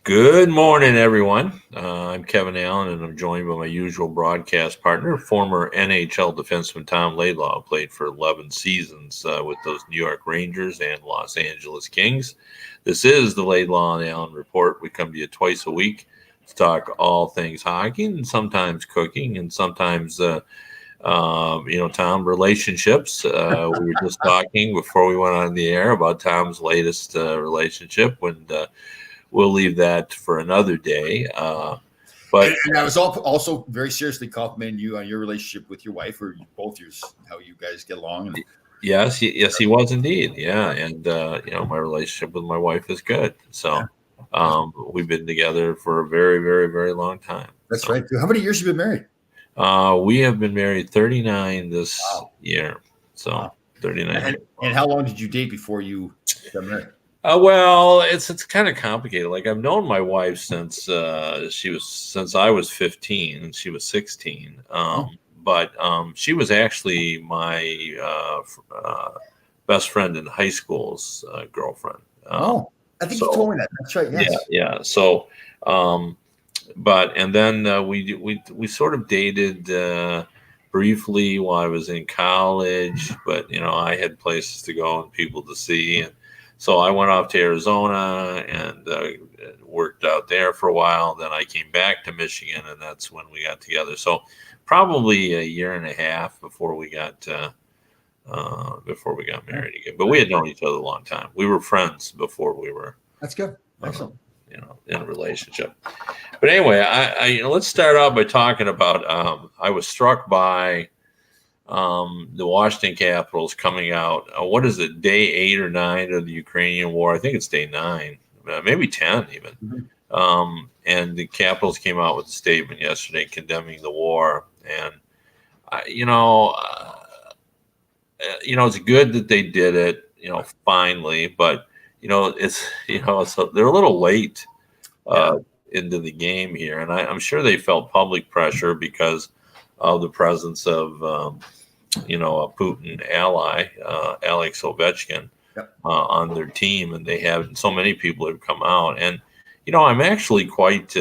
Good morning, everyone. I'm Kevin Allen, and I'm joined by my usual broadcast partner, former NHL defenseman Tom Laidlaw, who played for 11 seasons with those New York Rangers and Los Angeles Kings. This is the Laidlaw and Allen Report. We come to you twice a week to talk all things hockey, and sometimes cooking, and sometimes, Tom, relationships. We were just talking before we went on the air about Tom's latest relationship when. We'll leave that for another day. But and I was also very seriously complimenting you on your relationship with your wife, or both yours, how you guys get along. And yes, he was indeed. Yeah, and my relationship with my wife is good. So we've been together for a very, very, very long time. That's right. How many years have you been married? We have been married 39 this year. So 39. And how long did you date before you got married? Well, it's kind of complicated. Like I've known my wife since I was 15 and she was 16. But she was actually my best friend in high school's girlfriend. I think you told me that. That's right. Yes. Yeah. So, and then we sort of dated briefly while I was in college, but I had places to go and people to see, and so I went off to Arizona and worked out there for a while. Then I came back to Michigan, and that's when we got together. So probably a year and a half before we got married again. But we had known each other a long time. We were friends before we were. That's good. Excellent. In a relationship. But anyway, I let's start out by talking about. I was struck by. The Washington Capitals coming out. What is it? Day 8 or 9 of the Ukrainian war? I think it's day 9, maybe 10 even. Mm-hmm. And the Capitals came out with a statement yesterday condemning the war. And it's good that they did it. Finally, but so they're a little late into the game here, and I'm sure they felt public pressure because of the presence of a Putin ally, Alex Ovechkin, on their team, and they have so many people have come out, and I'm actually quite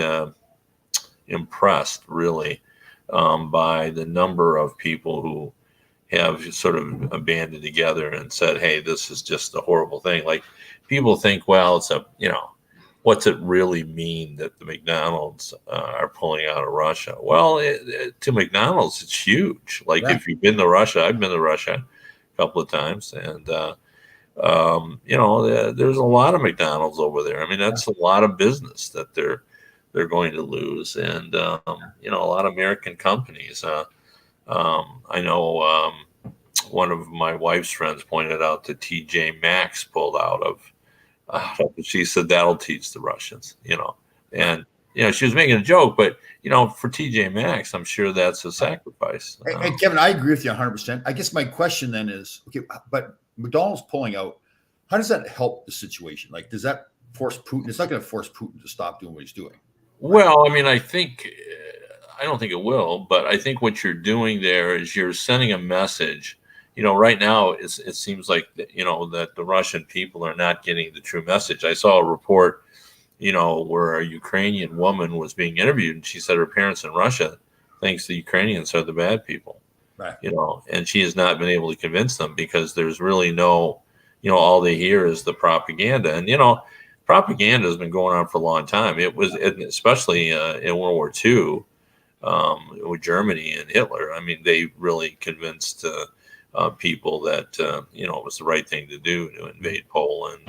impressed, really, by the number of people who have sort of banded together and said, "Hey, this is just a horrible thing." Like people think, well, it's what's it really mean that the McDonald's are pulling out of Russia? Well, to McDonald's, it's huge. Like if you've been to Russia, I've been to Russia a couple of times, and there's a lot of McDonald's over there. I mean, that's a lot of business that they're going to lose, and a lot of American companies. I know one of my wife's friends pointed out that TJ Maxx pulled out of. She said that'll teach the Russians, and she was making a joke, but for TJ Maxx, I'm sure that's a sacrifice. And Kevin, I agree with you 100%. I guess my question then is, okay, but McDonald's pulling out, how does that help the situation? Like, does that force Putin? It's not going to force Putin to stop doing what he's doing. Well, I mean, I don't think it will, but I think what you're doing there is you're sending a message. Right now it seems like that the Russian people are not getting the true message. I saw a report, where a Ukrainian woman was being interviewed, and she said her parents in Russia thinks the Ukrainians are the bad people, right? And she has not been able to convince them because there's really no, all they hear is the propaganda, and propaganda has been going on for a long time. It was especially in World War II with Germany and Hitler. I mean, they really convinced. People that it was the right thing to do to invade Poland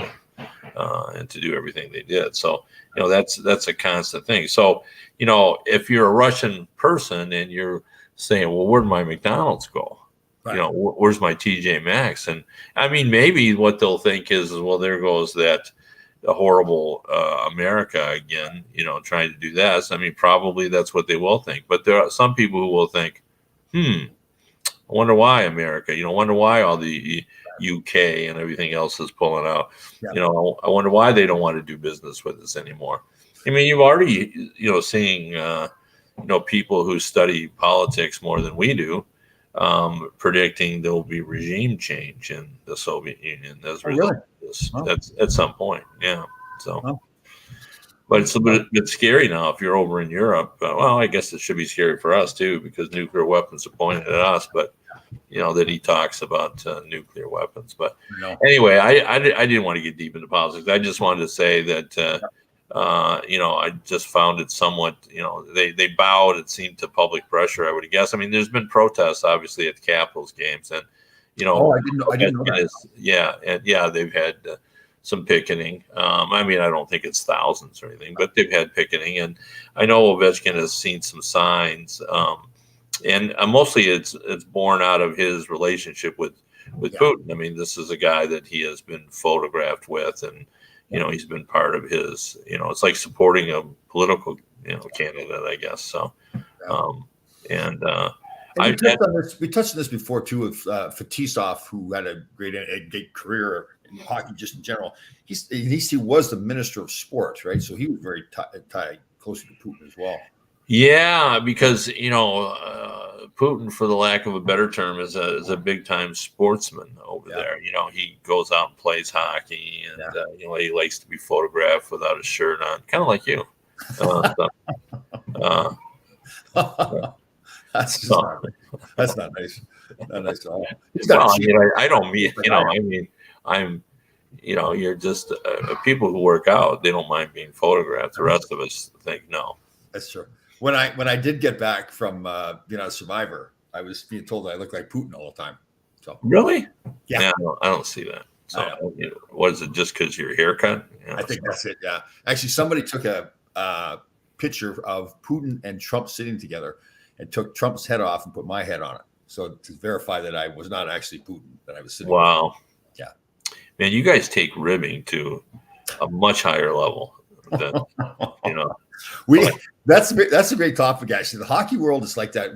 and to do everything they did. So that's a constant thing. So if you're a Russian person and you're saying, well, where'd my McDonald's go? Right. Where's my TJ Maxx? And I mean, maybe what they'll think is well, there goes that horrible America again. Trying to do that. So, I mean, probably that's what they will think. But there are some people who will think, I wonder why America, wonder why all the UK and everything else is pulling out. Yeah. I wonder why they don't want to do business with us anymore. I mean, you've already, seeing, people who study politics more than we do, predicting there will be regime change in the Soviet Union as a result of this. That's at some point. Yeah. So. But it's a bit scary now if you're over in Europe. Well, I guess it should be scary for us too because nuclear weapons are pointed at us. But that he talks about nuclear weapons. But No. anyway, I didn't want to get deep into politics. I just wanted to say that I just found it somewhat. They bowed. It seemed to public pressure. I would guess. I mean, there's been protests obviously at the Capitals games, and Oh, I didn't know that. they've had some picketing. I mean, I don't think it's thousands or anything, but they've had picketing, and I know Ovechkin has seen some signs. And mostly it's born out of his relationship with Putin. I mean, this is a guy that he has been photographed with, and he's been part of his. It's like supporting a political candidate, I guess. So, And we touched on this before too with Fetisov, who had a great career in hockey just in general. He was the minister of sports, right? So he was very tied closely to Putin as well. Yeah, because Putin, for the lack of a better term, is a big time sportsman over there. He goes out and plays hockey, and he likes to be photographed without his shirt on, kind of like you. That's not nice. Not nice at all. Well, I don't mean I'm. You're just people who work out. They don't mind being photographed. The rest of us think no. That's true. When I did get back from being a Survivor, I was being told I looked like Putin all the time. So really, yeah, I don't see that. So what is it? Just because your haircut? I think that's it. Yeah, actually, somebody took a picture of Putin and Trump sitting together, and took Trump's head off and put my head on it, so to verify that I was not actually Putin, that I was sitting. Wow. Yeah, man, you guys take ribbing to a much higher level than That's a great topic, actually. The hockey world is like that.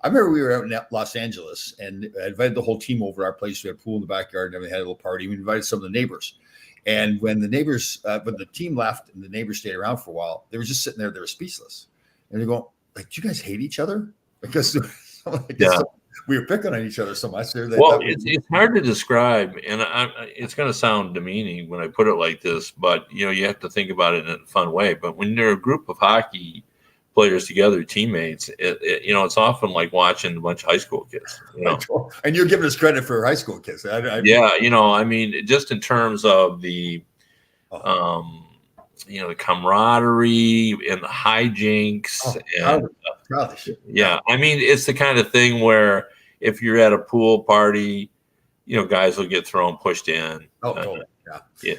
I remember we were out in Los Angeles and I invited the whole team over to our place. We had a pool in the backyard and we had a little party. We invited some of the neighbors. And when when the team left and the neighbors stayed around for a while, they were just sitting there. They were speechless. And they're going, like, do you guys hate each other? Because we were picking on each other so much. It's hard to describe. And it's going to sound demeaning when I put it like this, but, you have to think about it in a fun way. But when you're a group of hockey players together, teammates, it's often like watching a bunch of high school kids. And you're giving us credit for high school kids. I mean, just in terms of the, the camaraderie and the hijinks. I mean, it's the kind of thing where if you're at a pool party, guys will get pushed in. Oh, totally.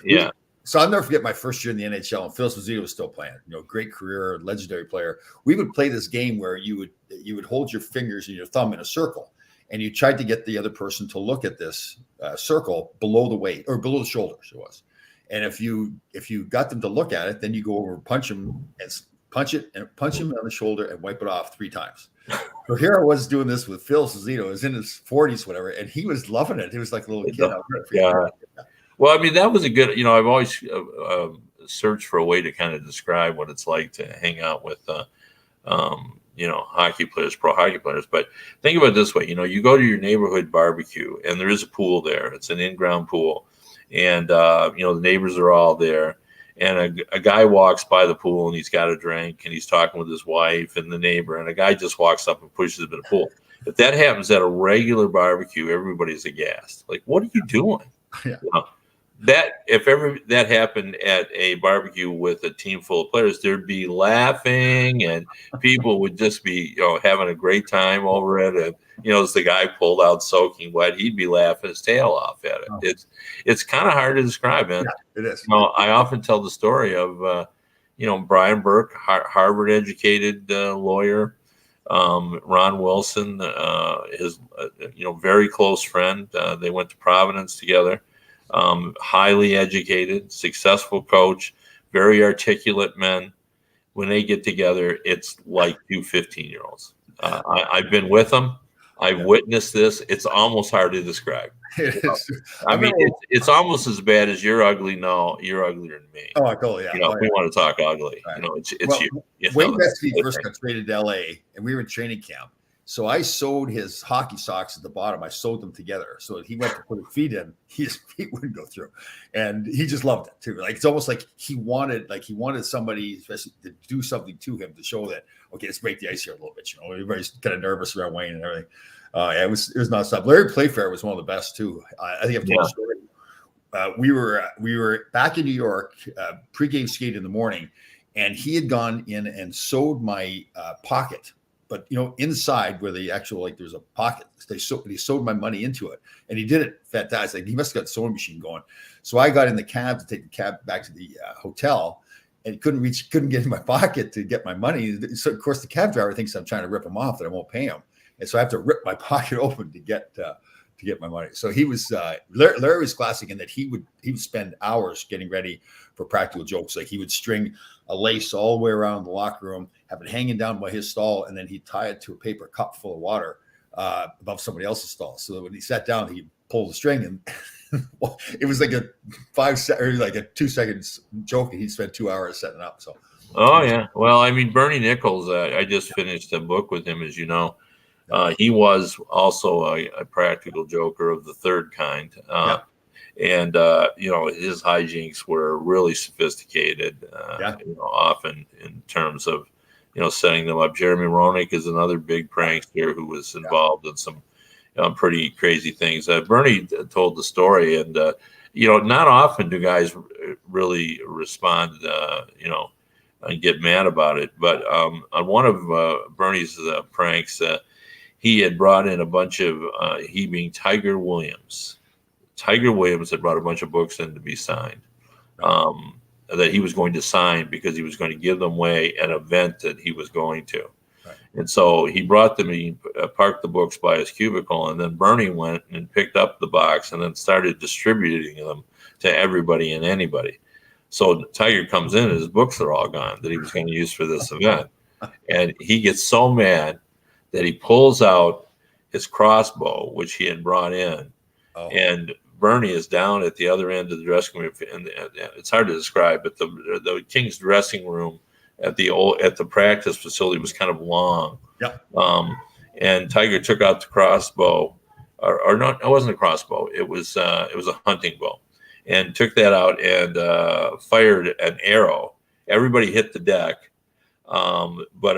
Yeah. So I'll never forget my first year in the NHL, and Phil Esposito was still playing. Great career, legendary player. We would play this game where you would hold your fingers and your thumb in a circle, and you tried to get the other person to look at this circle below the waist or below the shoulders. It was, and if you got them to look at it, then you go over and punch him on the shoulder and wipe it off 3 times. So here I was doing this with Phil Esposito. He was in his 40s, whatever, and he was loving it. He was like a little kid. Yeah. Well, I mean, that was a good, I've always searched for a way to kind of describe what it's like to hang out with, hockey players, pro hockey players. But think about it this way, you go to your neighborhood barbecue and there is a pool there. It's an in-ground pool. And, the neighbors are all there. And a guy walks by the pool and he's got a drink and he's talking with his wife and the neighbor. And a guy just walks up and pushes him in the pool. If that happens at a regular barbecue, everybody's aghast. Like, what are you doing? Yeah. If that happened at a barbecue with a team full of players, there'd be laughing and people would just be, having a great time over it. And, as the guy pulled out soaking wet, he'd be laughing his tail off at it. Oh. It's kind of hard to describe, man. Yeah, it is. I often tell the story of, Brian Burke, Harvard educated lawyer, Ron Wilson, his, very close friend. They went to Providence together. Highly educated, successful coach, very articulate men. When they get together, it's like 2 15-year-olds. I've been with them. I've witnessed this. It's almost hard to describe. I mean, it's almost as bad as you're ugly. No, you're uglier than me. Oh, totally. Yeah. If we want to talk ugly, right. it's you. Wayne Gretzky first got traded to LA, and we were in training camp. So I sewed his hockey socks at the bottom. I sewed them together so that he went to put his feet in, his feet wouldn't go through, and he just loved it too. Like it's almost like he wanted somebody, especially, to do something to him to show that, okay, let's break the ice here a little bit. Everybody's kind of nervous around Wayne and everything. It was nonstop. Larry Playfair was one of the best too. I think I've told the story. We were back in New York, pregame skate in the morning, and he had gone in and sewed my pocket. But inside where the actual, like, there's a pocket, he sewed my money into it, and he did it fantastic. He must have got the sewing machine going. So I got in the cab to take the cab back to the hotel, and couldn't get in my pocket to get my money. So of course the cab driver thinks I'm trying to rip him off, that I won't pay him, and so I have to rip my pocket open to get my money. So he was Larry was classic in that he would spend hours getting ready for practical jokes. Like he would string a lace all the way around the locker room, have it hanging down by his stall, and then he'd tie it to a paper cup full of water above somebody else's stall. So that when he sat down, he'd pull the string, and it was like a 2 seconds joke, and he'd spend 2 hours setting up. So. Oh yeah, well, I mean, Bernie Nichols. I just finished a book with him, as you know. He was also a practical joker of the third kind. And, his hijinks were really sophisticated, often in terms of, setting them up. Jeremy Roenick is another big prankster who was involved in some pretty crazy things. Bernie told the story, and, not often do guys really respond, and get mad about it. But on one of Bernie's pranks, he had brought in a bunch of, he being Tiger Williams. Tiger Williams had brought a bunch of books in to be signed, that he was going to sign because he was going to give them away at an event that he was going to. Right. And so he brought them, he parked the books by his cubicle, and then Bernie went and picked up the box and then started distributing them to everybody and anybody. So Tiger comes in and his books are all gone that he was going to use for this event. And he gets so mad that he pulls out his crossbow, which he had brought in, and Bernie is down at the other end of the dressing room, and it's hard to describe, but the King's dressing room at the practice facility was kind of long. Yep. And Tiger took out the crossbow, or not, it wasn't a crossbow. It was a hunting bow, and took that out and fired an arrow. Everybody hit the deck. But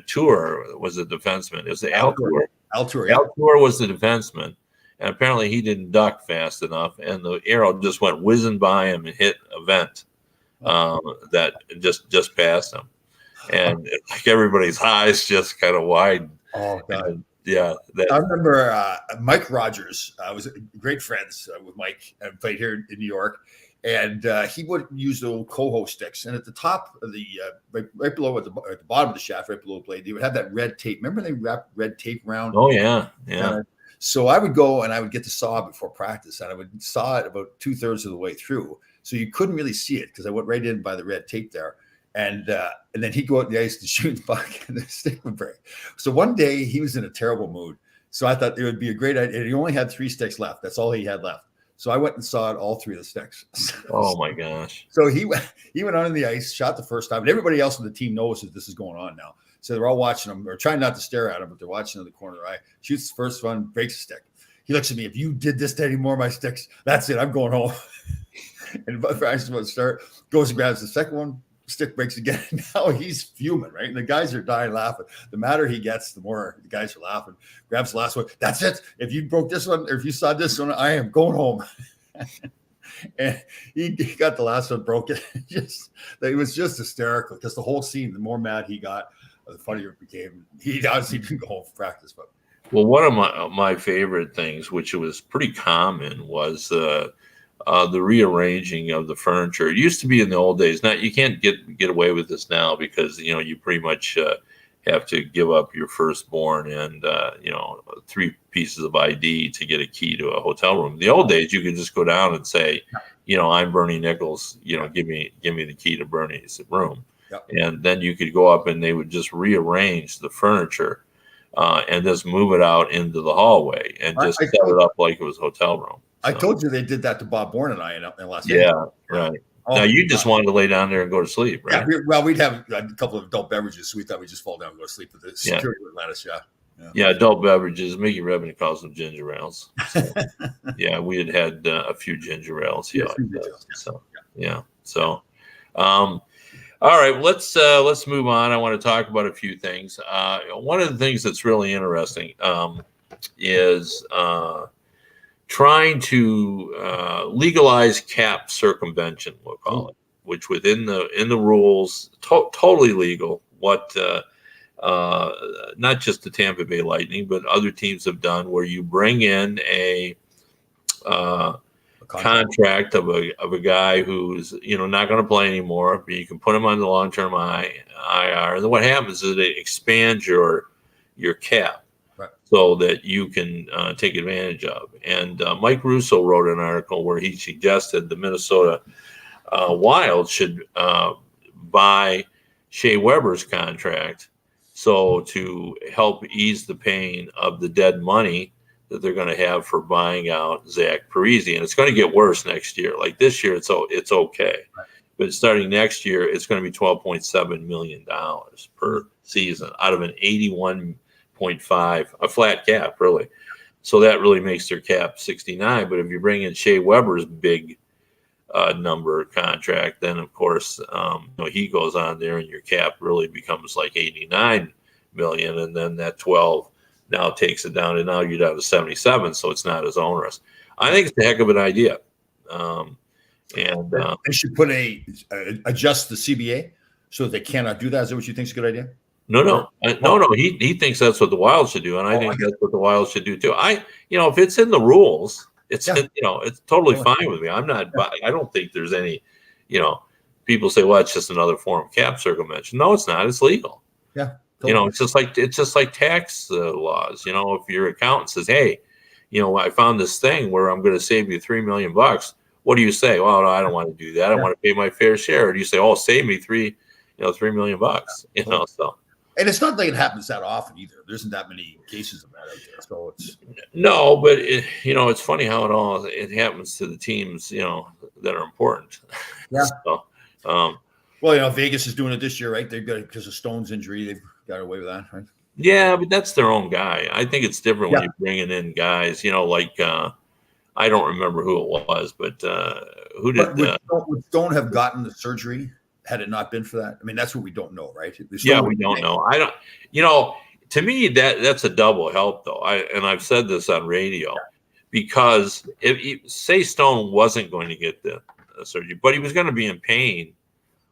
Tour was a defenseman. It was the Altour. Altour was the defenseman, and apparently he didn't duck fast enough, and the arrow just went whizzing by him and hit a vent that just passed him, and like everybody's eyes just kind of widened. Oh God. And, I remember Mike Rogers. I was great friends with Mike and played here in New York. And he would use the old coho sticks, and at the top of the right below at the bottom of the shaft, right below the blade, they would have that red tape. Remember they wrapped red tape around? Oh yeah. So I would go and I would get the saw before practice, and I would saw it about 2/3 of the way through, so you couldn't really see it because I went right in by the red tape there. And then he'd go out the ice to shoot the puck, and the stick would break. So one day he was in a terrible mood, so I thought it would be a great idea. He only had 3 sticks left. That's all he had left. So I went and sawed all 3 of the sticks. Oh my gosh! So he went on the ice, shot the first time, and everybody else on the team knows that this is going on now. So they're all watching him. They're trying not to stare at him, but they're watching in the corner of their eye. Shoots the first one, breaks a stick. He looks at me. If you did this to any more of my sticks, that's it. I'm going home. And practice about to start. Goes and grabs the second one. Stick breaks again. Now he's fuming, right? And the guys are dying laughing. The madder he gets, the more the guys are laughing. Grabs the last one. That's it. If you broke this one, or if you saw this one, I am going home. And he got the last one broken. It was just hysterical because the whole scene, the more mad he got, the funnier it became. He obviously didn't go home for practice, but. Well, one of my favorite things, which was pretty common, was the rearranging of the furniture. It used to be in the old days. Now you can't get away with this now because you pretty much have to give up your firstborn and 3 pieces of ID to get a key to a hotel room. In the old days, you could just go down and say, I'm Bernie Nichols. Give me the key to Bernie's room, and then you could go up and they would just rearrange the furniture. And just move it out into the hallway and just set it up like it was a hotel room. So. I told you they did that to Bob Bourne and I in last year. Yeah, right. Now you just wanted to lay down there and go to sleep, right? Yeah, we'd have a couple of adult beverages, so we thought we'd just fall down and go to sleep. But the security would let us, Yeah, adult beverages. Mickey Rebner calls them ginger ales. So, yeah, we had a few ginger ales. Yeah, Yeah, free details. so yeah. So, all right, let's move on. I want to talk about a few things. One of the things that's really interesting is trying to legalize cap circumvention. We'll call it, which within the rules, totally legal. What not just the Tampa Bay Lightning, but other teams have done, where you bring in a contract of a guy who's not going to play anymore, but you can put him on the long-term IR. And then what happens is it expands your cap, right, so that you can take advantage of. And Mike Russo wrote an article where he suggested the Minnesota Wild should buy Shea Weber's contract, so to help ease the pain of the dead money that they're going to have for buying out Zach Parise. And it's going to get worse next year. Like this year, it's okay. Right. But starting next year, it's going to be $12.7 million per season out of an 81.5, a flat cap, really. So that really makes their cap 69. But if you bring in Shea Weber's big number contract, then of course he goes on there and your cap really becomes like 89 million, and then that 12 now takes it down, and now you're down to 77, so it's not as onerous. I think it's a heck of an idea. And they should put adjust the CBA so that they cannot do that. Is that what you think is a good idea? No. He thinks that's what the Wild should do, and I think that's what the Wild should do too. If it's in the rules, it's it's totally fine with me. I don't think there's any, people say, well, it's just another form of cap circumvention. No, it's not. It's legal. Yeah. Totally. It's just like tax laws. If your accountant says, hey, I found this thing where I'm going to save you $3 million. What do you say? Well, no, I don't want to do that. I want to pay my fair share. Or do you say, oh, save me $3 million? So. And it's not like it happens that often either. There isn't that many cases of that out there. So it's no, but it's funny how it happens to the teams, that are important. Yeah. So, well, Vegas is doing it this year, right? They've got, because of Stone's injury, they've got away with that, right? Yeah, but that's their own guy. I think it's different when you're bringing in guys, like I don't remember who it was, but who did? Would Stone have gotten the surgery had it not been for that? I mean, that's what we don't know, right? Yeah, we don't know. I don't. To me, that's a double help, though. I've said this on radio, because say Stone wasn't going to get the surgery, but he was going to be in pain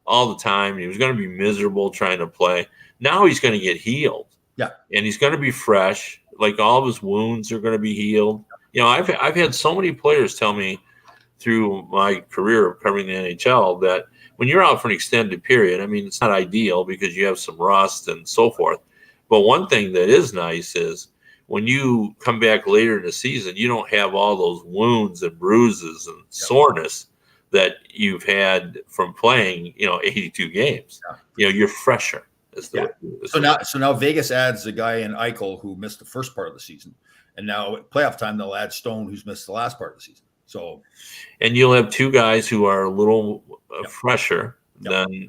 all the time. He was going to be miserable trying to play. Now he's going to get healed. Yeah, and he's going to be fresh. Like, all of his wounds are going to be healed. I've had so many players tell me through my career of covering the NHL that when you're out for an extended period, I mean, it's not ideal because you have some rust and so forth. But one thing that is nice is when you come back later in the season, you don't have all those wounds and bruises and soreness that you've had from playing, 82 games. You're fresher. So now Vegas adds a guy in Eichel who missed the first part of the season, and now at playoff time they'll add Stone, who's missed the last part of the season. So, and you'll have two guys who are a little fresher than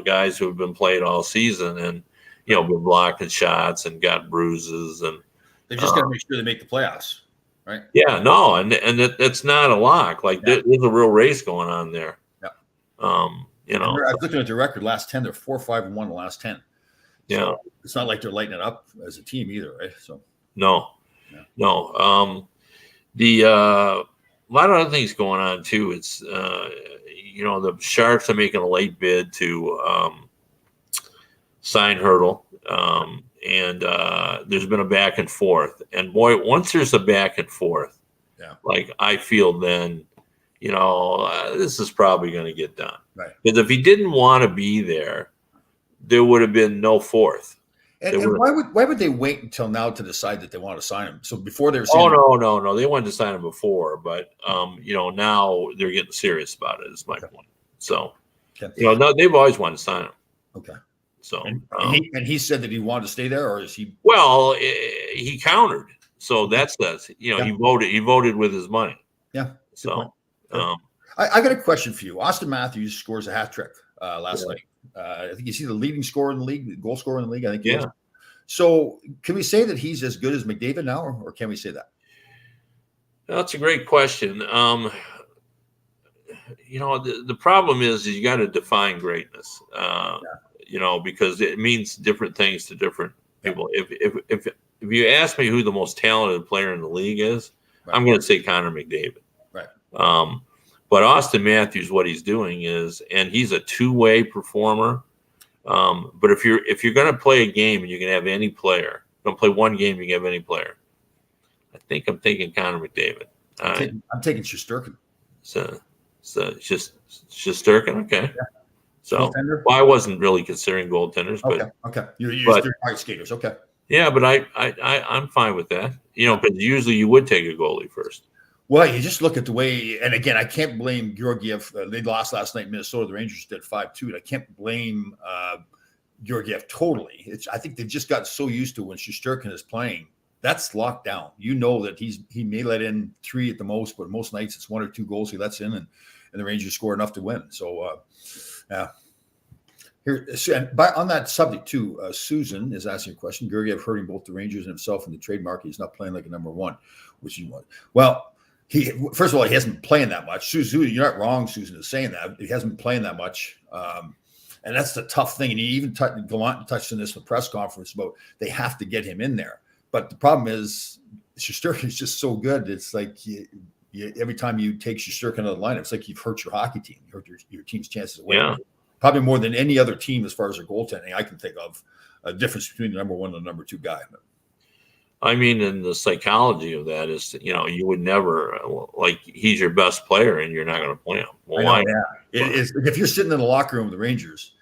guys who have been played all season and been blocking shots and got bruises, and they just got to make sure they make the playoffs, right? Yeah, no, and that's not a lock. Like there's a real race going on there. Yeah. I was looking at the record last 10. They're 4-5-1 the last 10. So it's not like they're lighting it up as a team either, right? So no. The a lot of other things going on too. It's the Sharks are making a late bid to sign Hurdle, and there's been a back and forth. And boy, once there's a back and forth, like I feel then, this is probably going to get done. Right. Because if he didn't want to be there, there would have been no fourth. And why would they wait until now to decide that they want to sign him? So before they were saying, no, they wanted to sign him before, but now they're getting serious about it. Is my point. So they've always wanted to sign him. Okay. So and he said that he wanted to stay there, or is he? Well, he countered. So that's he voted with his money. Yeah. So. I got a question for you. Austin Matthews scores a hat trick last night. I think he's the leading scorer in the league, the goal scorer in the league. I think. So can we say that he's as good as McDavid now, or can we say that? That's a great question. The problem is you got to define greatness. Because it means different things to different people. If you ask me who the most talented player in the league is, right, I'm going to say Connor McDavid. Right. But Austin Matthews, what he's doing is, and he's a two-way performer. But if you're going to play a game and you can have any player, don't play one game, you can have any player. I think I'm taking Connor McDavid. I'm taking Shesterkin. So just Shesterkin, okay. Yeah. So I wasn't really considering goaltenders, but okay, you're ice skaters, okay. Yeah, but I'm fine with that. Because usually you would take a goalie first. Well, you just look at the way, and again, I can't blame Georgiev. They lost last night in Minnesota. The Rangers did 5-2, and I can't blame Georgiev totally. I think they've just gotten so used to when Shesterkin is playing. That's locked down. You know that he may let in 3 at the most, but most nights it's 1 or 2 goals he lets in, and the Rangers score enough to win. So, yeah. Here, and on that subject too, Susan is asking a question. Georgiev hurting both the Rangers and himself in the trade market. He's not playing like a number one, which he was. Well, first of all, he hasn't been playing that much. Susan, you're not wrong, Susan, is saying that. He hasn't been playing that much. And that's the tough thing. And he even Gallant touched on this in the press conference about they have to get him in there. But the problem is Shesterkin is just so good. It's like every time you take Shesterkin out of the lineup, it's like you've hurt your hockey team. You hurt your team's chances of winning. Yeah. Probably more than any other team as far as their goaltending I can think of, a difference between the number one and the number two guy. I mean, and the psychology of that is, you would never, he's your best player and you're not going to play him. Well, I know, yeah. If you're sitting in the locker room with the Rangers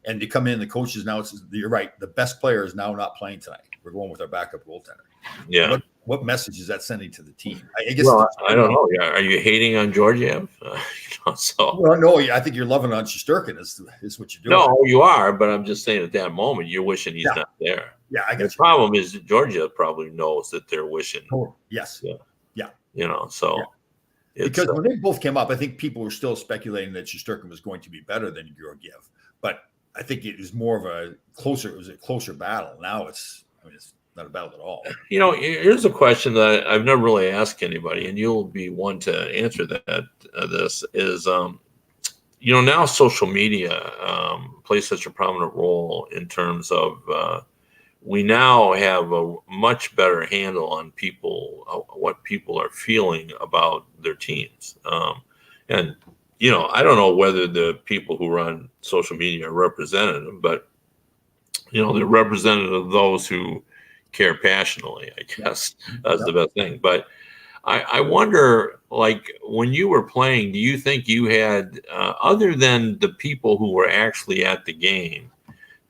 and you come in, the coaches now, you're right, the best player is now not playing tonight. We're going with our backup goaltender. Yeah. What message is that sending to the team? I guess. Well, I don't know. Are you hating on Georgiev? Well, no. I think you're loving on Shesterkin is what you're doing. No, you are. But I'm just saying, at that moment, you're wishing he's not there. Yeah, I guess. The problem is Georgiev probably knows that they're wishing. Oh, yes. Yeah. So. Yeah. Because when they both came up, I think people were still speculating that Shesterkin was going to be better than Georgiev, but I think it was more of a closer battle. Now it's not a battle at all. Here's a question that I've never really asked anybody, and you'll be one to answer that. This is, now social media plays such a prominent role in terms of we now have a much better handle on what people are feeling about their teams. And I don't know whether the people who run social media are representative, but they're representative of those who care passionately. I guess that's the best thing. But I wonder, when you were playing, do you think you had, other than the people who were actually at the game,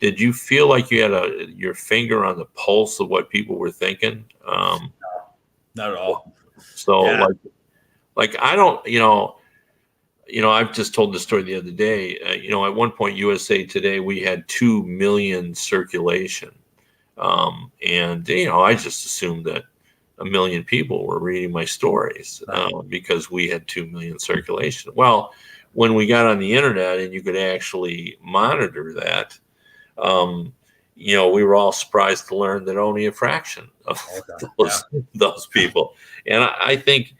did you feel like you had your finger on the pulse of what people were thinking? Not at all. So I don't, I've just told the story the other day. At one point, USA Today, we had 2 million circulation. And I just assumed that 1 million people were reading my stories because we had 2 million circulation. Well, when we got on the internet and you could actually monitor that, we were all surprised to learn that only a fraction of those people. And I think,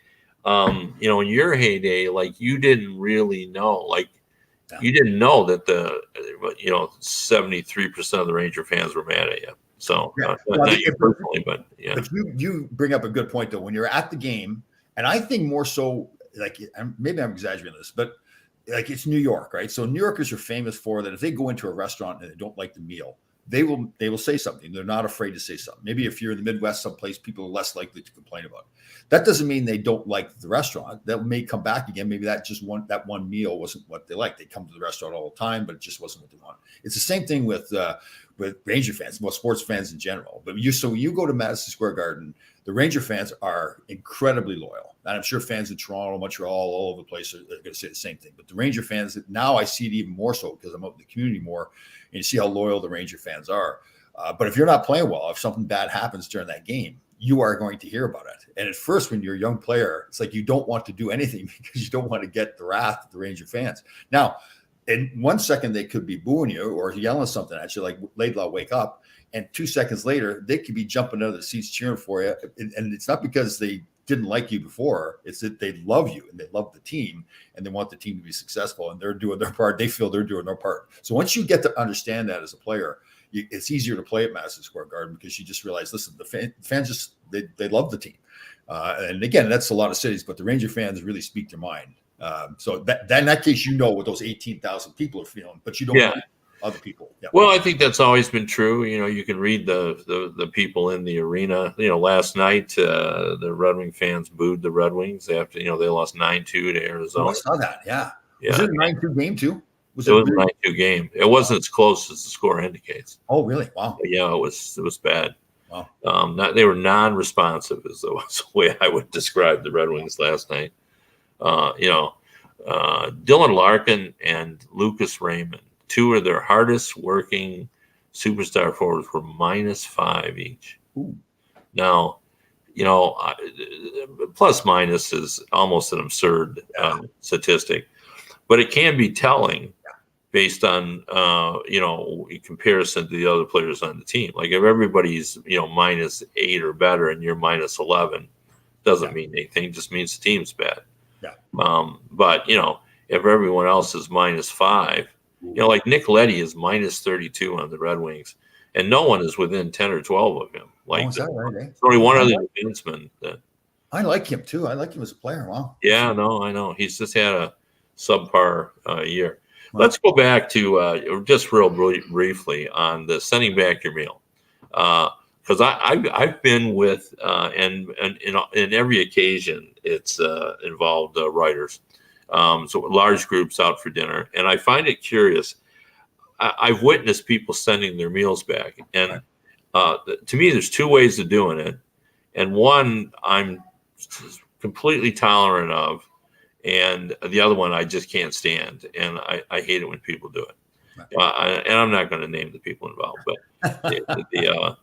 in your heyday, you didn't really know, you didn't know that 73% of the Ranger fans were mad at you. So not you personally, but yeah. But you bring up a good point though. When you're at the game, and I think more so, maybe I'm exaggerating this, but it's New York, right? So New Yorkers are famous for that. If they go into a restaurant and they don't like the meal, they will say something. They're not afraid to say something. Maybe if you're in the Midwest, someplace, people are less likely to complain about it. That doesn't mean they don't like the restaurant. That may come back again. Maybe that one meal wasn't what they liked. They come to the restaurant all the time, but it just wasn't what they want. It's the same thing with Ranger fans, well, sports fans in general. But you go to Madison Square Garden, the Ranger fans are incredibly loyal. And I'm sure fans in Toronto, Montreal, all over the place are going to say the same thing. But the Ranger fans, now I see it even more so because I'm out in the community more, and you see how loyal the Ranger fans are. But if you're not playing well, if something bad happens during that game, you are going to hear about it. And at first, when you're a young player, it's like you don't want to do anything because you don't want to get the wrath of the Ranger fans. Now, in 1 second they could be booing you or yelling something at you, like Laidlaw, wake up. And 2 seconds later, they could be jumping out of the seats cheering for you. And it's not because they didn't like you before. It's that they love you and they love the team and they want the team to be successful, and they're doing their part. They feel they're doing their part. So once you get to understand that as a player, it's easier to play at Madison Square Garden because you just realize, listen, the fans just, they love the team. And again, that's a lot of cities, but the Ranger fans really speak their mind. So that in that case, what those 18,000 people are feeling, but you don't know other people. Yeah. Well, I think that's always been true. You can read the people in the arena. last night the Red Wing fans booed the Red Wings after they lost 9-2 to Arizona. I saw that. Yeah. Yeah. Was it a 9-2 game too? It was a 9-2 game. It wasn't as close as the score indicates. Oh, really? Wow. But yeah, it was bad. Wow. They were non-responsive is the way I would describe the Red Wings last night. Dylan Larkin and Lucas Raymond, two of their hardest working superstar forwards, were -5 each. Ooh. Now, plus minus is almost an absurd statistic, but it can be telling based on, in comparison to the other players on the team. Like if everybody's, -8 or better and you're -11, doesn't mean anything, just means the team's bad. Yeah. But, if everyone else is -5, like Nick Leddy is -32 on the Red Wings, and no one is within 10 or 12 of him. Like, there's only one other defenseman. I like him too. I like him as a player. Wow. Yeah, no, I know. He's just had a subpar year. Wow. Let's go back to just real briefly on the sending back your mail. Because I've been with and in every occasion it's involved writers, so large groups out for dinner, and I find it curious. I've witnessed people sending their meals back, and to me, there's two ways of doing it, and one I'm completely tolerant of, and the other one I just can't stand, and I hate it when people do it. And I'm not going to name the people involved, but the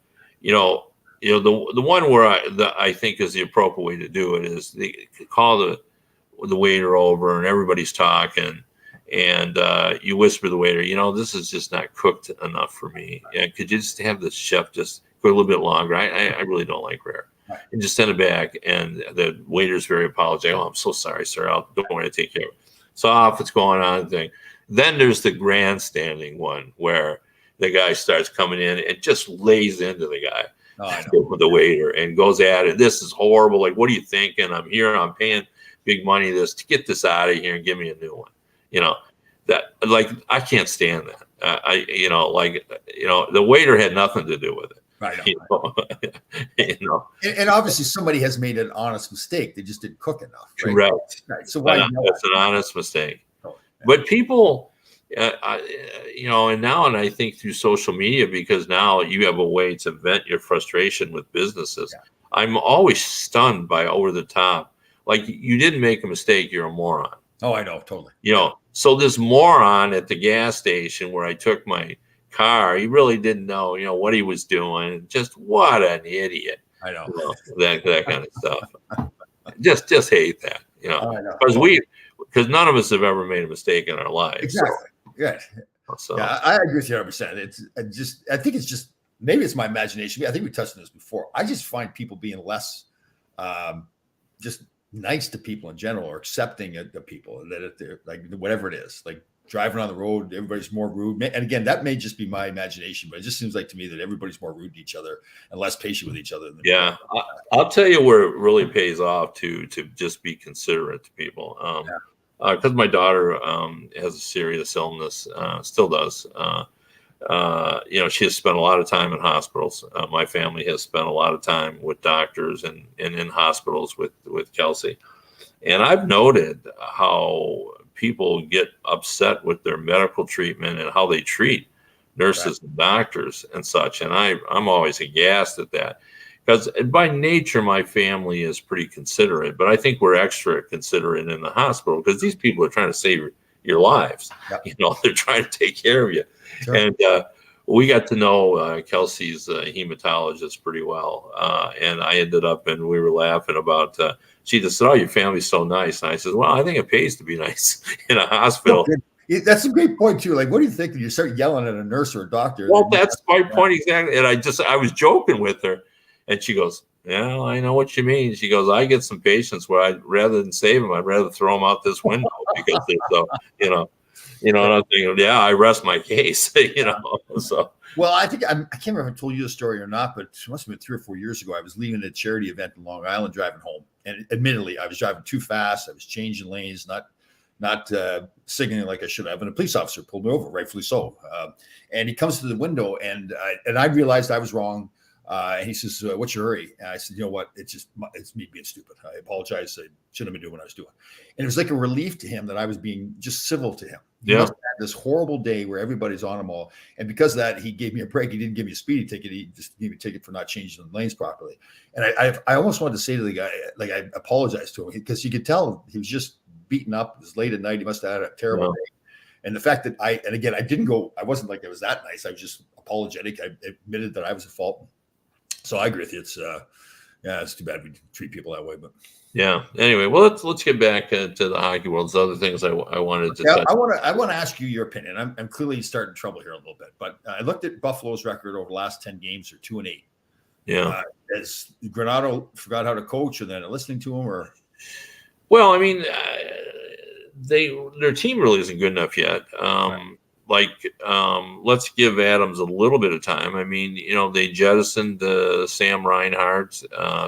one where I think is the appropriate way to do it is they call the waiter over and everybody's talking, and you whisper to the waiter, this is just not cooked enough for me. Could you just have the chef just cook a little bit longer? I really don't like rare. Right. And just send it back, and the waiter's very apologetic. Oh, I'm so sorry, sir. Don't worry, take care of it. So off it's going on thing. Then there's the grandstanding one where the guy starts coming in and just lays into the guy, with the waiter, and goes at it. This is horrible. Like, what are you thinking? I'm here. I'm paying big money to get this out of here and give me a new one. That, like, I can't stand that. The waiter had nothing to do with it. Right. And obviously somebody has made an honest mistake. They just didn't cook enough. Right. Correct. Right. So why? That's an honest mistake. But people, and now, and I think through social media, because now you have a way to vent your frustration with businesses. Yeah. I'm always stunned by over the top. Like, you didn't make a mistake. You're a moron. Oh, I know. Totally. So this moron at the gas station where I took my car, he really didn't know, what he was doing. Just what an idiot. I know. That kind of stuff. Just hate that, because none of us have ever made a mistake in our lives. Exactly. Yeah. So yeah, I agree with you 100%. I think it's just, maybe it's my imagination. I think we touched on this before. I just find people being less just nice to people in general, or accepting of people, that they're like, whatever it is, like driving on the road, everybody's more rude. And again, that may just be my imagination, but it just seems like to me that everybody's more rude to each other and less patient with each other. I'll tell you where it really pays off to just be considerate to people. Because my daughter has a serious illness, still does. She has spent a lot of time in hospitals. My family has spent a lot of time with doctors and in hospitals with Kelsey. And I've noted how people get upset with their medical treatment and how they treat nurses and doctors and such. And I'm always aghast at that, because by nature, my family is pretty considerate, but I think we're extra considerate in the hospital because these people are trying to save your lives. Yep. They're trying to take care of you. Sure. And we got to know Kelsey's hematologist pretty well. And I ended up, and we were laughing about, she just said, "Oh, your family's so nice." And I said, "Well, I think it pays to be nice in a hospital." That's a great point too. Like, what do you think when you start yelling at a nurse or a doctor? Well, that's my point exactly. And I was joking with her, and she goes, "Yeah, I know what you mean." She goes, "I get some patients where rather than save them, I'd rather throw them out this window because they're so, And I'm thinking, yeah, I rest my case, So Well, I can't remember if I told you the story or not, but it must have been 3 or 4 years ago. I was leaving a charity event in Long Island, driving home, and admittedly, I was driving too fast. I was changing lanes, not signaling like I should have. And a police officer pulled me over, rightfully so. And he comes to the window, and I realized I was wrong. And he says, "What's your hurry?" And I said, "You know what? It's me being stupid. I apologize. I shouldn't have been doing what I was doing." And it was like a relief to him that I was being just civil to him. He must have had this horrible day where everybody's on him all. And because of that, he gave me a break. He didn't give me a speeding ticket. He just gave me a ticket for not changing the lanes properly. And I almost wanted to say to the guy, like, I apologized to him because you could tell he was just beaten up. It was late at night. He must have had a terrible day. And the fact that I wasn't like it was that nice. I was just apologetic. I admitted that I was at fault. So I agree with you. It's too bad we treat people that way, but yeah. Anyway, well, let's get back to the hockey world. There's other things I wanted to. Yeah, I want to ask you your opinion. I'm clearly starting trouble here a little bit, but I looked at Buffalo's record over the last 10 games. They're 2-8. Yeah. Has Granato forgot how to coach, or then listening to him, or? Well, I mean, their team really isn't good enough yet. Let's give Adams a little bit of time. I mean, they jettisoned Sam Reinhart.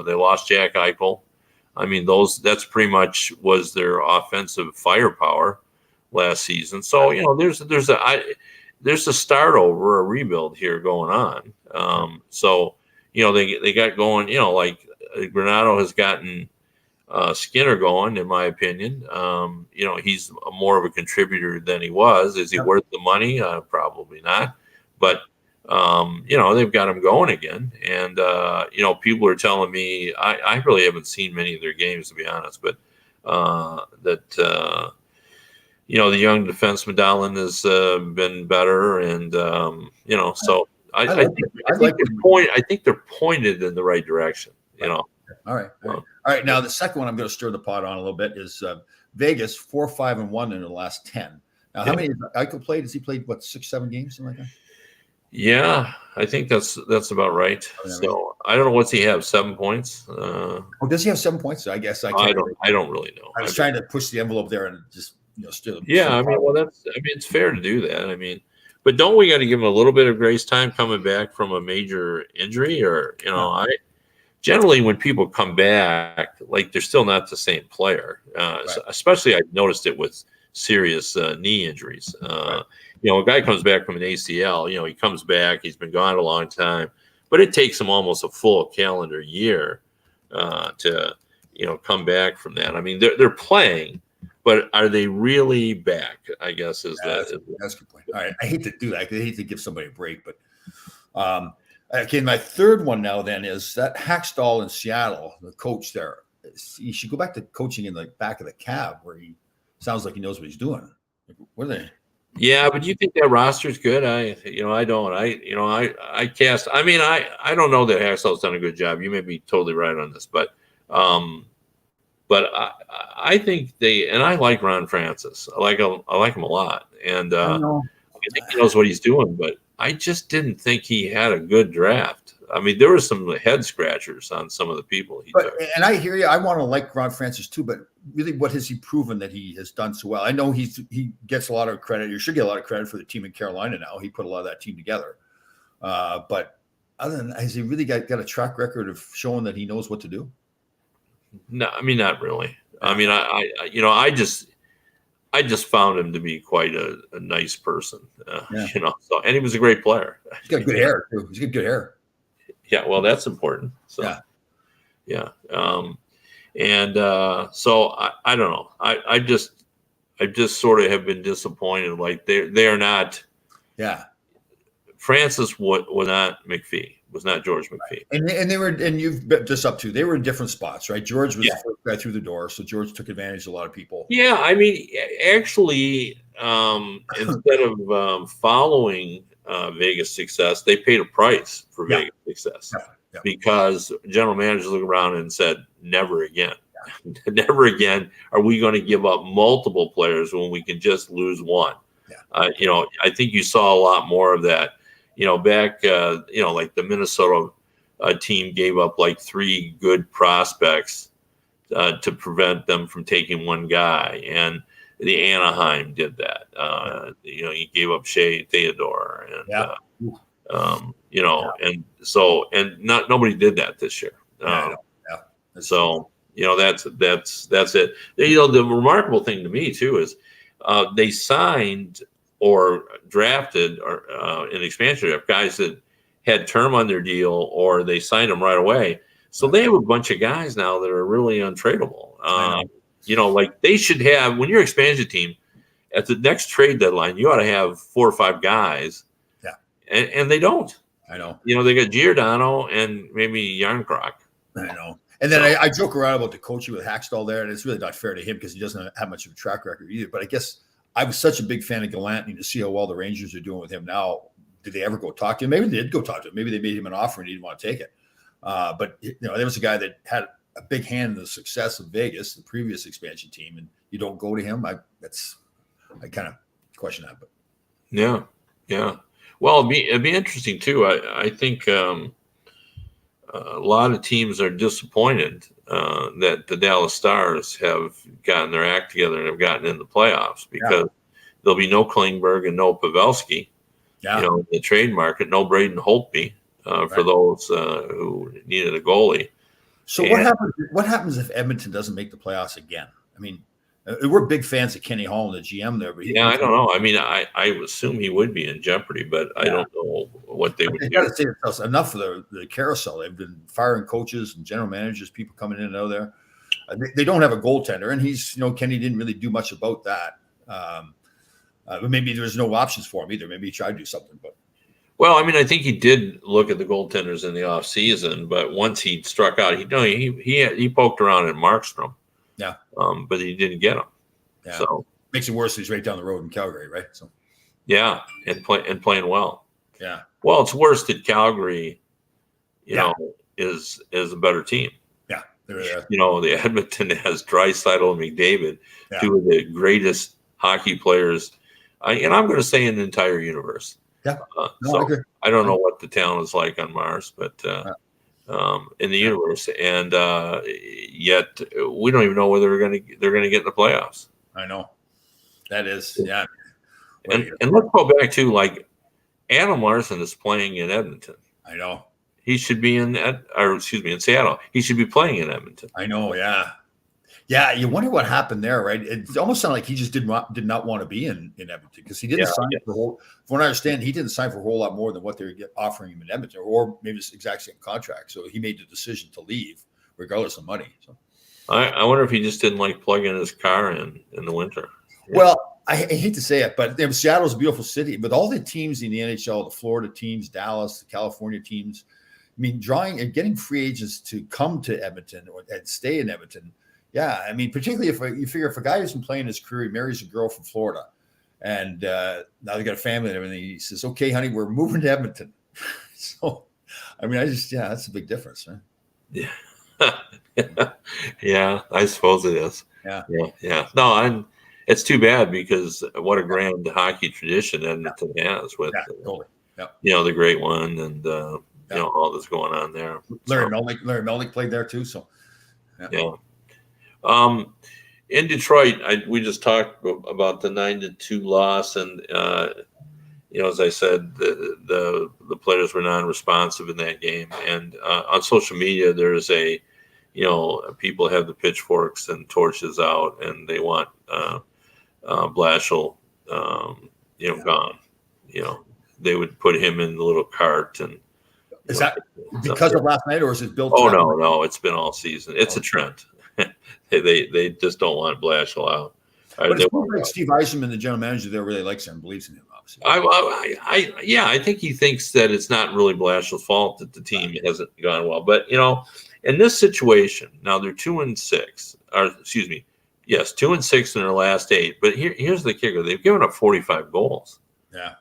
They lost Jack Eichel. I mean, that's pretty much was their offensive firepower last season. So, there's a start over, a rebuild here going on. So, they got going, like Granato has gotten Skinner going, in my opinion. He's more of a contributor than he was. Is he worth the money? Probably not. But they've got him going again. And people are telling me I really haven't seen many of their games, to be honest. But the young defenseman Dahlen has been better, and so I think they're pointed in the right direction. All right. Now the second one I'm going to stir the pot on a little bit is Vegas 4-5-1 in the last 10. Now, how many Eichel played? Has he played 6, 7 games, something like that? Yeah, I think that's about right. So I don't know, what's he have, 7 points? Does he have 7 points? I guess I don't really know. I was trying to push the envelope there and just stir the. Yeah, I mean, it's fair to do that. I mean, but don't we got to give him a little bit of grace time coming back from a major injury, or generally, when people come back, like, they're still not the same player. Right. Especially, I noticed it with serious knee injuries. Right. A guy comes back from an ACL. He comes back. He's been gone a long time, but it takes him almost a full calendar year to come back from that. I mean, they're playing, but are they really back? I guess that's a good point. All right, I hate to do that. I hate to give somebody a break, but. Okay, my third one now then is that Hackstall in Seattle, the coach there. He should go back to coaching in the back of the cab, where he sounds like he knows what he's doing. What are they? Yeah, but do you think that roster's good? I don't. I cast. I mean, I don't know that Hackstall's done a good job. You may be totally right on this, but I think and I like Ron Francis. I like him a lot, and I think he knows what he's doing, but I just didn't think he had a good draft. I mean, there were some head scratchers on some of the people he took. And I hear you. I want to like Ron Francis too, but really, what has he proven that he has done so well? I know he gets a lot of credit. You should get a lot of credit for the team in Carolina now. He put a lot of that team together. But other than that, has he really got a track record of showing that he knows what to do? No, I mean, not really. I mean, I just found him to be quite a nice person, So, and he was a great player. He's got good hair too. He's got good hair. Yeah, well, that's important. So, yeah. So I don't know. I just sort of have been disappointed. Like they are not. Yeah. Francis was not McPhee. Was not George McPhee. And they were, and you've bet this up too. They were in different spots, right? George was the first guy through the door, so George took advantage of a lot of people. Yeah, I mean, actually, instead of following Vegas success, they paid a price for Vegas success because general managers looked around and said, "Never again, never again are we going to give up multiple players when we can just lose one." I think you saw a lot more of that. Back like the Minnesota team gave up like 3 good prospects to prevent them from taking one guy, and the Anaheim did that. He gave up Shea Theodore, and and so nobody did that this year. So that's it. The remarkable thing to me too is they signed or drafted or in expansion draft guys that had term on their deal, or they signed them right away. So they have a bunch of guys now that are really untradeable. Like they should have, when you're expansion team at the next trade deadline, you ought to have 4 or 5 guys. Yeah. And they don't. I know. They got Giordano and maybe Yarncroc. I know. And then I joke around about the coaching with Hackstall there, and it's really not fair to him because he doesn't have much of a track record either. But I guess I was such a big fan of Gallant, to see how well the Rangers are doing with him now. Did they ever go talk to him? Maybe they did go talk to him. Maybe they made him an offer and he didn't want to take it. But there was a guy that had a big hand in the success of Vegas, the previous expansion team, and you don't go to him. I kind of question that. But yeah. Well, it'd be interesting too. I think a lot of teams are disappointed that the Dallas Stars have gotten their act together and have gotten in the playoffs, because there'll be no Klingberg and no Pavelski. In the trade market, no Braden Holtby for those who needed a goalie. So what happens if Edmonton doesn't make the playoffs again? I mean, we're big fans of Kenny Hall and the GM there, but I don't know. I mean, I assume he would be in jeopardy, but I don't know what they would do. Got to say themselves enough for the carousel. They've been firing coaches and general managers, people coming in and out of there. They don't have a goaltender, and he's Kenny didn't really do much about that. But maybe there's no options for him either. Maybe he tried to do something, but. Well, I mean, I think he did look at the goaltenders in the off season, but once he struck out, he poked around at Markstrom. Yeah. But he didn't get him. Yeah. So makes it worse. He's right down the road in Calgary, right? So. Yeah, and playing well. Yeah. Well, it's worse that Calgary, is a better team. Yeah. The Edmonton has Draisaitl and McDavid, 2 of the greatest hockey players, and I'm going to say in the entire universe. Yeah. I don't know what the talent is like on Mars, but in the universe, and yet we don't even know whether they're going to get in the playoffs. I know. That is, And let's go back to like Adam Larson is playing in Edmonton. I know. He should be in Seattle. He should be playing in Edmonton. I know. Yeah. Yeah, you wonder what happened there, right? It almost sounded like he just did not want to be in Edmonton, because he didn't sign for a whole. From what I understand, he didn't sign for a whole lot more than what they were offering him in Edmonton, or maybe it's the exact same contract. So he made the decision to leave, regardless of money. So I wonder if he just didn't like plugging his car in the winter. Well, I hate to say it, but Seattle's a beautiful city. With all the teams in the NHL, the Florida teams, Dallas, the California teams, I mean, drawing and getting free agents to come to Edmonton and stay in Edmonton. Yeah, I mean, particularly if you figure if a guy who's been playing his career, he marries a girl from Florida, and now they got a family and everything. He says, "Okay, honey, we're moving to Edmonton." So, I mean, that's a big difference, right? Yeah, yeah, I suppose it is. Yeah. No, it's too bad, because what a grand hockey tradition Edmonton has with, totally. The Great One, and all that's going on there. Larry Melnick played there too, so yeah. In Detroit, we just talked about the 9-2 loss, and as I said, the players were non-responsive in that game. And on social media, there's people have the pitchforks and torches out, and they want Blashill, gone. They would put him in the little cart. And is that because of last night, or is it built? Oh no, it's been all season. It's a trend. They just don't want Blashill out. But it's like Steve Yzerman, the general manager there, really likes him and believes in him, obviously. I think he thinks that it's not really Blashill's fault that the team hasn't gone well. But in this situation, now they're 2-6, or excuse me, yes, 2-6 in their last 8. But here's the kicker: they've given up 45 goals.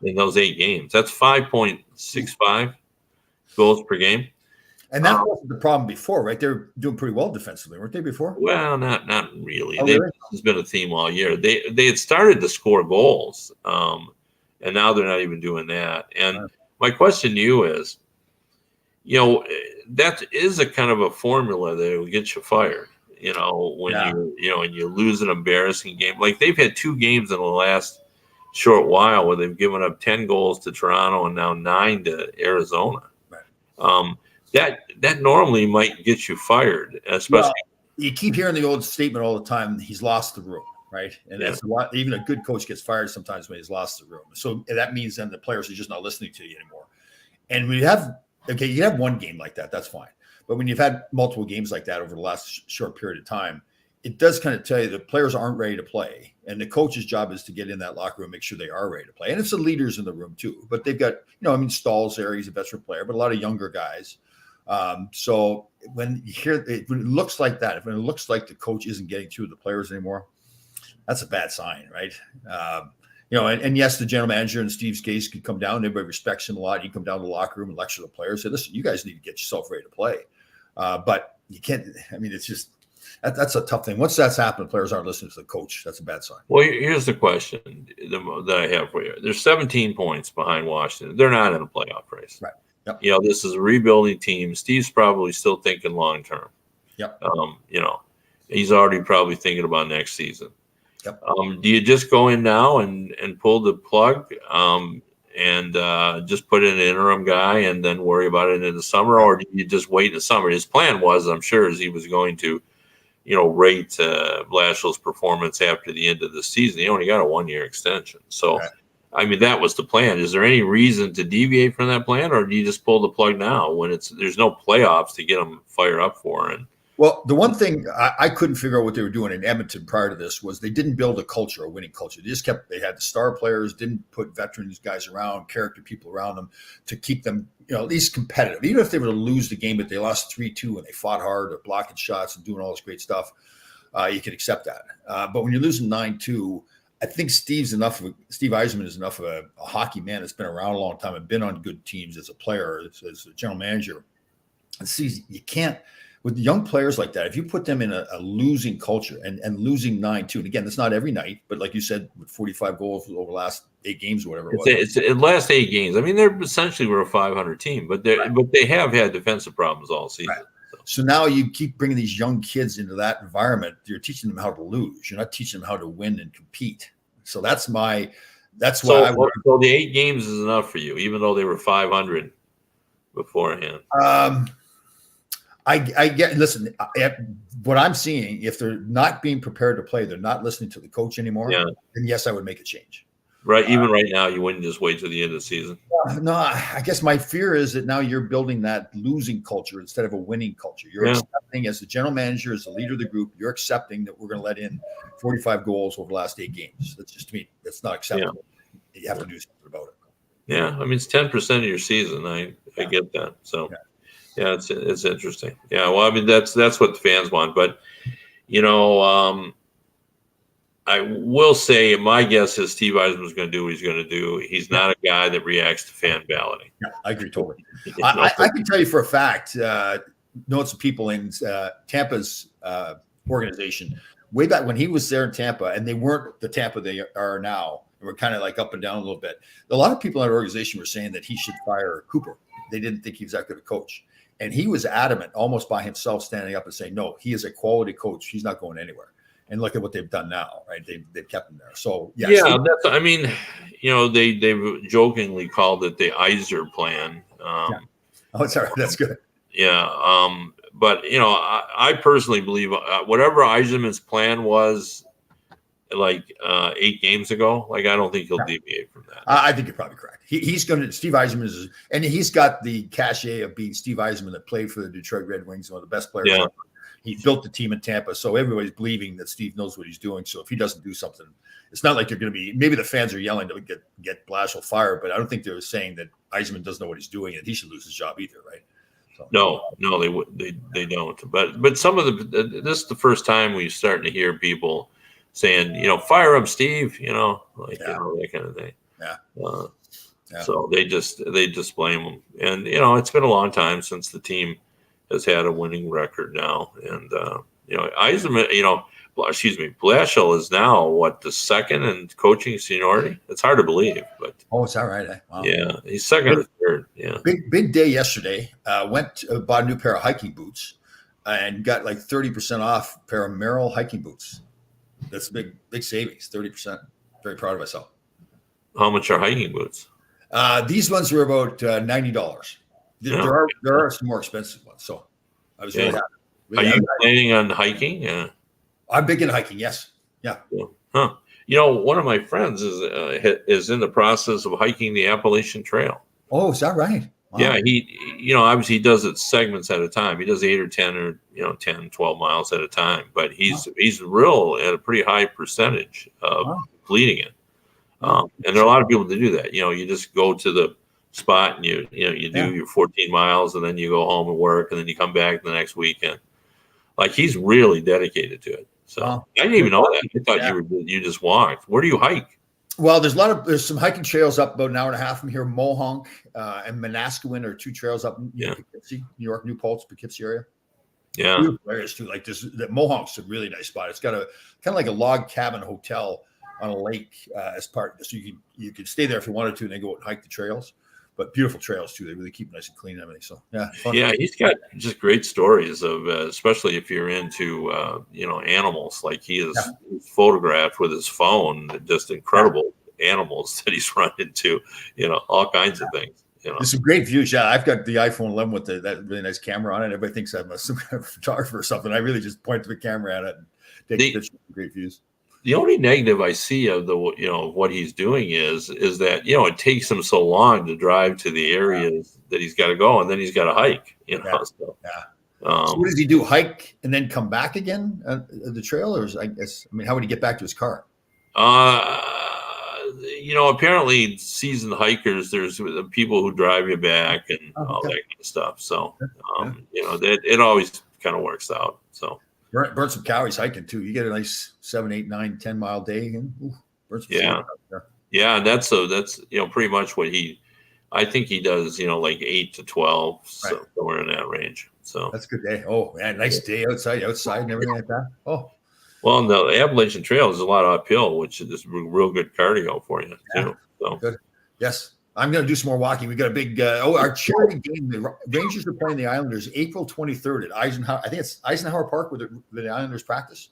In those 8 games. That's 5.65 goals per game. And that wasn't the problem before, right? They were doing pretty well defensively, weren't they, before? Well, not really. Oh, really? This has been a theme all year. They had started to score goals, and now they're not even doing that. And my question to you is, that is a kind of a formula that will get you fired. When you lose an embarrassing game, like they've had 2 games in the last short while where they've given up 10 goals to Toronto and now 9 to Arizona. Right. That normally might get you fired, especially. You keep hearing the old statement all the time, he's lost the room, right? And that's what even a good coach gets fired sometimes when he's lost the room. So that means then the players are just not listening to you anymore. And when you have one game like that, that's fine. But when you've had multiple games like that over the last short period of time, it does kind of tell you the players aren't ready to play. And the coach's job is to get in that locker room, make sure they are ready to play. And it's the leaders in the room too. But they've got, Stahl's there, he's a veteran player, but a lot of younger guys. So when you hear it, when it looks like that, when it looks like the coach isn't getting through the players anymore, that's a bad sign, right? And yes, the general manager in Steve's case could come down. Everybody respects him a lot. He come down to the locker room and lecture the players. Say, listen, you guys need to get yourself ready to play. But you can't. I mean, it's just that's a tough thing. Once that's happened, players aren't listening to the coach. That's a bad sign. Well, here's the question that I have for you. There's 17 points behind Washington. They're not in a playoff race. Right. Yep. This is a rebuilding team. Steve's probably still thinking long term. Yep. He's already probably thinking about next season. Yep. Do you just go in now and pull the plug and just put in an interim guy and then worry about it in the summer, or do you just wait in the summer? His plan was, I'm sure, is he was going to, rate Blashill's performance after the end of the season. He only got a 1-year extension, so. Right. I mean, that was the plan. Is there any reason to deviate from that plan, or do you just pull the plug now when there's no playoffs to get them fired up for? And well, the one thing I couldn't figure out what they were doing in Edmonton prior to this was they didn't build a winning culture. They had the star players, didn't put veterans guys around, character people around them to keep them, at least competitive. Even if they were to lose the game, but they lost 3-2 and they fought hard, or blocking shots and doing all this great stuff, you can accept that. But when you're losing 9-2. I think Steve Yzerman is enough of a hockey man that's been around a long time and been on good teams as a player, as a general manager. And see, you can't, with young players like that, if you put them in a losing culture and losing 9-2, and again, that's not every night, but like you said, with 45 goals over the last 8 games or whatever it was. It's the last 8 games. I mean, they're essentially were a 500 team, but they have had defensive problems all season. Right. So now you keep bringing these young kids into that environment. You're teaching them how to lose. You're not teaching them how to win and compete. So that's why. So the 8 games is enough for you, even though they were 500 beforehand. I get. Listen, what I'm seeing, if they're not being prepared to play, they're not listening to the coach anymore. Yeah. Then yes, I would make a change. Right. Even right now, you wouldn't just wait till the end of the season. No, I guess my fear is that now you're building that losing culture instead of a winning culture. You're accepting, as the general manager, as the leader of the group, you're accepting that we're going to let in 45 goals over the last 8 games. That's just, to me, that's not acceptable. Yeah. You have to do something about it. Yeah. I mean, it's 10% of your season. I get that. So, yeah, it's interesting. Yeah. Well, I mean, that's what the fans want. But, I will say my guess is Steve Yzerman's going to do what he's going to do. He's not a guy that reacts to fan balloting. Yeah, I agree totally. I can tell you for a fact, know some people in Tampa's organization way back when he was there in Tampa, and they weren't the Tampa they are now. And we're kind of like up and down a little bit. A lot of people in our organization were saying that he should fire Cooper. They didn't think he was that good a coach. And he was adamant, almost by himself, standing up and saying, no, he is a quality coach. He's not going anywhere. And look at what they've done now, right? They've kept him there. So they jokingly called it the Yzer plan. Oh, sorry, that's good. Yeah, but I personally believe whatever Yzerman's plan was, like 8 games ago, like I don't think he'll deviate from that. I think you're probably correct. He's going to. Steve Yzerman and he's got the cachet of being Steve Yzerman that played for the Detroit Red Wings, one of the best players ever. He built the team in Tampa, so everybody's believing that Steve knows what he's doing. So if he doesn't do something, it's not like they're going to be. Maybe the fans are yelling to get Blashill fired, but I don't think they're saying that Yzerman doesn't know what he's doing and he should lose his job either, right? So. No, they don't. But some of this is the first time we're starting to hear people saying, fire up Steve, that kind of thing. Yeah. So they just blame him, and it's been a long time since the team has had a winning record now. And, Eisenman, Blashill is now the second in coaching seniority. It's hard to believe, but Oh, is that right? Wow. yeah, he's second or third. Yeah. Big day yesterday. Bought a new pair of hiking boots and got like 30% off a pair of Merrell hiking boots. That's big savings, 30%. Very proud of myself. How much are hiking boots? These ones were about $90. Yeah. There are some more expensive ones. So I was really happy. Are you planning on hiking? I'm big in hiking. Yes. Yeah. Huh. One of my friends is in the process of hiking the Appalachian Trail. Oh, is that right? Wow. Yeah, he obviously he does it segments at a time. He does 8 or 10 or 10, 12 miles at a time, but he's real at a pretty high percentage of completing it. And there are a lot of people that do that. You just go to the spot and you do your 14 miles and then you go home and work and then you come back the next weekend. Like he's really dedicated to it. So I didn't even know that. I thought you just walked. Where do you hike? Well, there's some hiking trails up about an hour and a half from here. Mohonk and Manasquin are two trails up in Poughkeepsie, New York, New Paltz, Poughkeepsie area. Yeah. Beautiful areas too. Like this, the Mohonk's a really nice spot. It's got a kind of like a log cabin hotel on a lake as part. So you could stay there if you wanted to, and then go and hike the trails. But beautiful trails too. They really keep nice and clean and everything. So fun. Yeah, he's got just great stories of, especially if you're into animals. Like he is photographed with his phone, just incredible animals that he's run into. All kinds of things. There's some great views. Yeah, I've got the iPhone 11 with that really nice camera on it. Everybody thinks I'm some kind of photographer or something. I really just point to the camera at it and take pictures of great views. The only negative I see of what he's doing is that it takes him so long to drive to the areas that he's got to go, and then he's got to hike. So what does he do? Hike and then come back again the trail, or how would he get back to his car? Apparently seasoned hikers, there's people who drive you back and all that kind of stuff. So that it always kind of works out. So. Burn some calories hiking too. You get a nice 7, 8, 9, 10 mile day and burn some and that's pretty much what I think he does, like 8 to 12, so somewhere in that range. So that's a good day. Oh man, nice day outside and everything like that. Oh. Well, the Appalachian Trail is a lot of uphill, which is real good cardio for you too. So good. Yes. I'm going to do some more walking. We got a big our charity game. The Rangers are playing the Islanders April 23rd at Eisenhower. I think it's Eisenhower Park where the Islanders practice.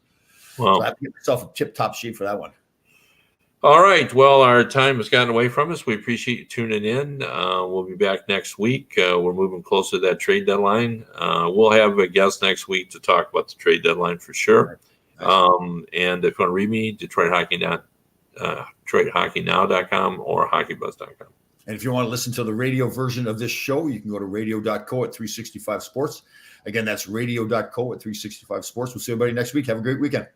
Well, so I have to get myself a tip-top shape for that one. All right. Well, our time has gotten away from us. We appreciate you tuning in. We'll be back next week. We're moving closer to that trade deadline. We'll have a guest next week to talk about the trade deadline for sure. Right. And if you want to read me, DetroitHockeyNow.com or HockeyBuzz.com. And if you want to listen to the radio version of this show, you can go to radio.co at 365 Sports. Again, that's radio.co at 365 Sports. We'll see everybody next week. Have a great weekend.